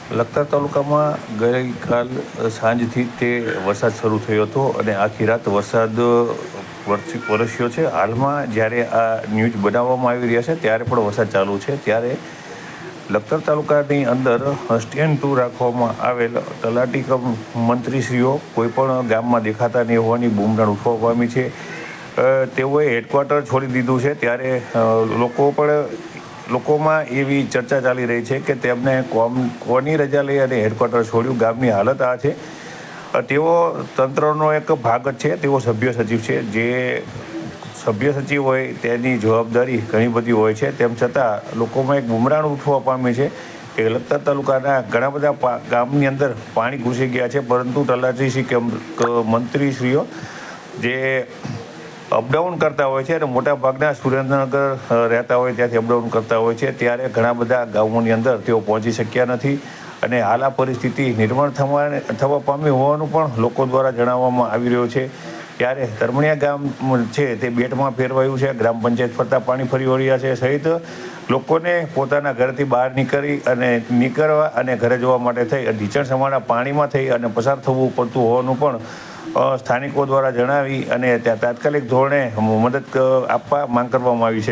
લખતર તાલુકામાં ગઈકાલ સાંજથી તે વરસાદ શરૂ થયો હતો અને આખી રાત વરસાદ વરસ્યો છે. હાલમાં જ્યારે આ ન્યૂઝ બનાવવામાં આવી રહ્યા છે ત્યારે પણ વરસાદ ચાલુ છે. ત્યારે લખતર તાલુકાની અંદર સ્ટેન્ડ ટુ રાખવામાં આવેલ તલાટી કમ મંત્રીશ્રીઓ કોઈપણ ગામમાં દેખાતા નહીં હોવાની બૂમરાણ ઉઠવા પામી છે. તેઓએ હેડક્વાર્ટર છોડી દીધું છે. ત્યારે લોકોમાં એવી ચર્ચા ચાલી રહી છે કે તેમને કોની રજા લઈ અને હેડક્વાર્ટર છોડ્યું. ગામની હાલત આ છે. તેઓ તંત્રનો એક ભાગ જ છે. તેઓ સભ્ય સચિવ છે. જે સભ્ય સચિવ હોય તેની જવાબદારી ઘણી બધી હોય છે. તેમ છતાં લોકોમાં એક બુમરાણ ઉઠવા પામી છે કે લખતર તાલુકાના ઘણા બધા ગામની અંદર પાણી ઘૂસી ગયા છે, પરંતુ તલાટીશ્રી કે મંત્રીશ્રીઓ જે અપડાઉન કરતા હોય છે અને મોટાભાગના સુરેન્દ્રનગર રહેતા હોય ત્યાંથી અપડાઉન કરતા હોય છે, ત્યારે ઘણા બધા ગામોની અંદર તેઓ પહોંચી શક્યા નથી અને હાલ આ પરિસ્થિતિ નિર્માણ થવા પામી હોવાનું પણ લોકો દ્વારા જણાવવામાં આવી રહ્યું છે. ત્યારે ધર્મણિયા ગામ છે તે બેટમાં ફેરવાયું છે. ગ્રામ પંચાયત ફરતા પાણી ફરી વળ્યા છે સહિત લોકોને પોતાના ઘરથી બહાર નીકળવા અને ઘરે જવા માટે થઈ ઢીચણ સમાના પાણીમાં થઈ અને પસાર થવું પડતું હોવાનું પણ સ્થાનિકો દ્વારા જણાવી અને ત્યાં તાત્કાલિક ધોરણે મદદ આપવા માંગ કરવામાં આવી છે.